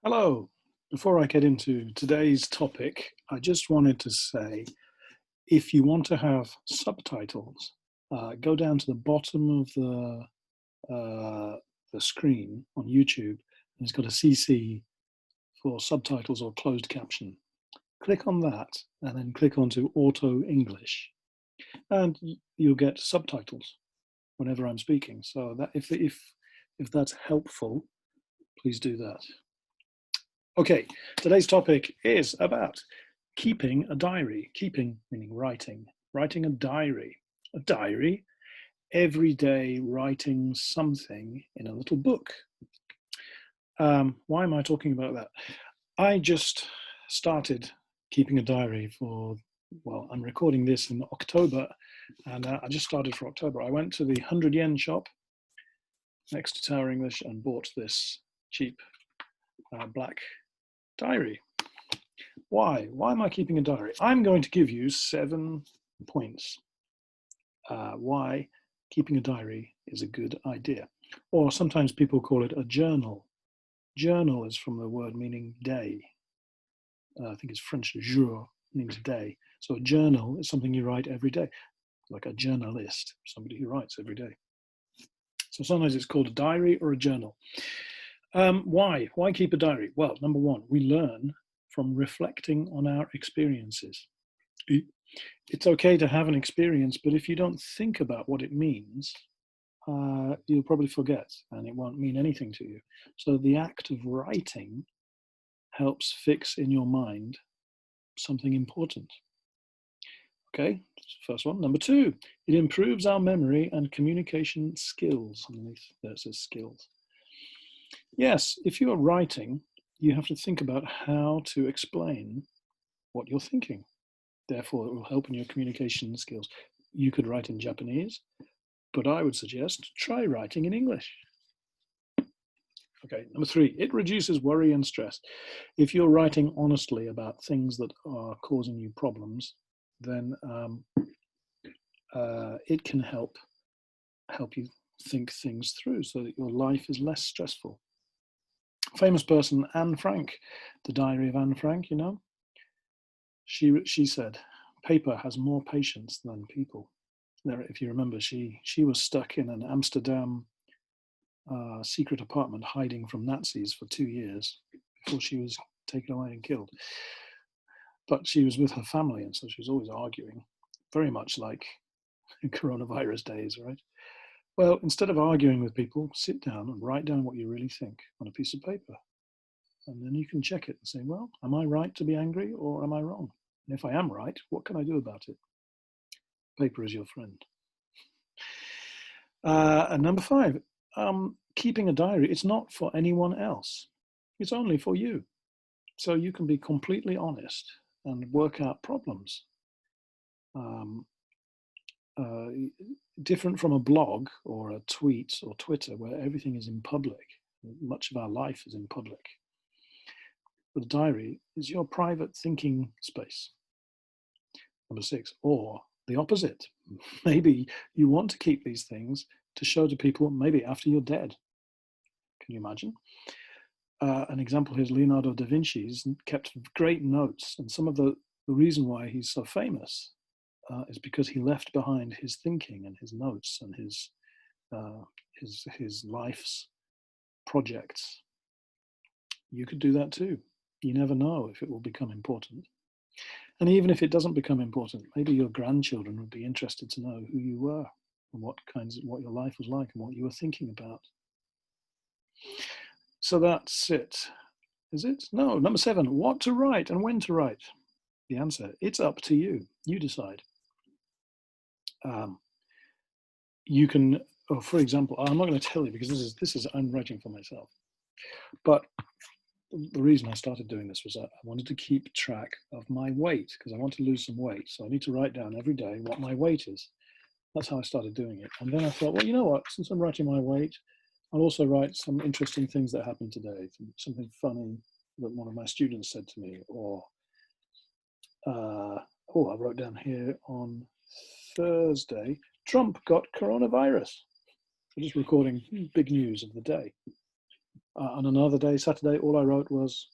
Hello. Before I get into today's topic, I just wanted to say if you want to have subtitles, go down to the bottom of the screen on YouTube, and it's got a CC for subtitles or closed caption. Click on that and then click onto Auto English, and you'll get subtitles whenever I'm speaking. So that if that's helpful, please do that. Okay, today's topic is about keeping a diary. Keeping meaning writing. Writing a diary. A diary, every day writing something in a little book. Why am I talking about that? I just started keeping a diary for, well, I'm recording this in October, and I just started for October. I went to the 100 yen shop next to Tower English and bought this cheap black diary. Why? Why am I keeping a diary? I'm going to give you 7 points why keeping a diary is a good idea. Or sometimes people call it a journal. Journal is from the word meaning day. I think it's French jour means day. So a journal is something you write every day, like a journalist, somebody who writes every day. So sometimes it's called a diary or a journal. Why? Why keep a diary? Well, number one, we learn from reflecting on our experiences. It's okay to have an experience, but if you don't think about what it means, you'll probably forget and it won't mean anything to you. So the act of writing helps fix in your mind something important. Okay, first one. Number two, it improves our memory and communication skills. Underneath there it says skills. Yes, if you are writing, you have to think about how to explain what you're thinking. Therefore, it will help in your communication skills. You could write in Japanese, but I would suggest try writing in English. Okay, number three, it reduces worry and stress. If you're writing honestly about things that are causing you problems, then it can help you think things through so that your life is less stressful. Famous person, Anne Frank, the Diary of Anne Frank, you know, she said, paper has more patience than people. There, if you remember, she was stuck in an Amsterdam secret apartment hiding from Nazis for 2 years before she was taken away and killed. But she was with her family, and so she was always arguing, very much like coronavirus days, right? Well, instead of arguing with people, sit down and write down what you really think on a piece of paper. And then you can check it and say, well, am I right to be angry or am I wrong? And if I am right, what can I do about it? Paper is your friend. And number five, keeping a diary, it's not for anyone else. It's only for you. So you can be completely honest and work out problems. Different from a blog or a tweet or Twitter where everything is in public. Much of our life is in public. But a diary is your private thinking space. Number six, or the opposite. Maybe you want to keep these things to show to people maybe after you're dead. Can you imagine? An example here is Leonardo da Vinci's kept great notes, and some of the reason why he's so famous is because he left behind his thinking and his notes and his life's projects. You could do that too. You never know if it will become important. And even if it doesn't become important, maybe your grandchildren would be interested to know who you were and what your life was like and what you were thinking about. So that's it. Is it? No, number seven, what to write and when to write. The answer, it's up to you. You decide. You can, for example, I'm not going to tell you because this is I'm writing for myself. But the reason I started doing this was I wanted to keep track of my weight because I want to lose some weight. So I need to write down every day what my weight is. That's how I started doing it. And then I thought, well, you know what? Since I'm writing my weight, I'll also write some interesting things that happened today, something funny that one of my students said to me, or I wrote down here on Thursday, Trump got coronavirus. I'm just recording big news of the day. On another day, Saturday, all I wrote was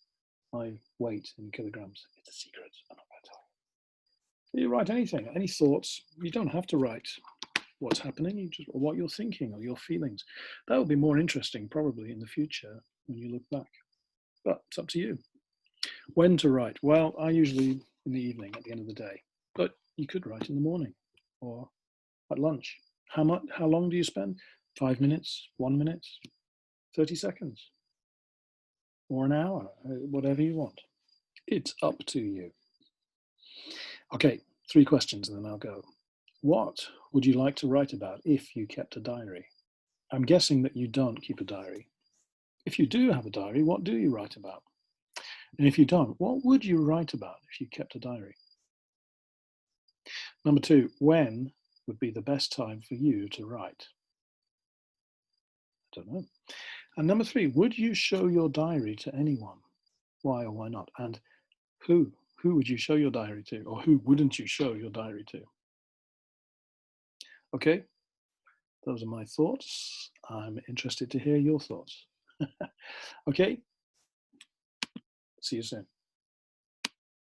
my weight in kilograms. It's a secret. I'm not going to tell you. You write anything, any thoughts. You don't have to write what's happening, you just or what you're thinking or your feelings. That will be more interesting probably in the future when you look back. But it's up to you. When to write? Well, I usually in the evening at the end of the day. But you could write in the morning or at lunch. How much? How long do you spend? 5 minutes, 1 minute, 30 seconds, or an hour, whatever you want. It's up to you. Okay, 3 questions and then I'll go. What would you like to write about if you kept a diary? I'm guessing that you don't keep a diary. If you do have a diary, what do you write about? And if you don't, what would you write about if you kept a diary? Number 2, when would be the best time for you to write? I don't know. And number 3, would you show your diary to anyone? Why or why not? And who? Who would you show your diary to? Or who wouldn't you show your diary to? Okay, those are my thoughts. I'm interested to hear your thoughts. Okay, see you soon.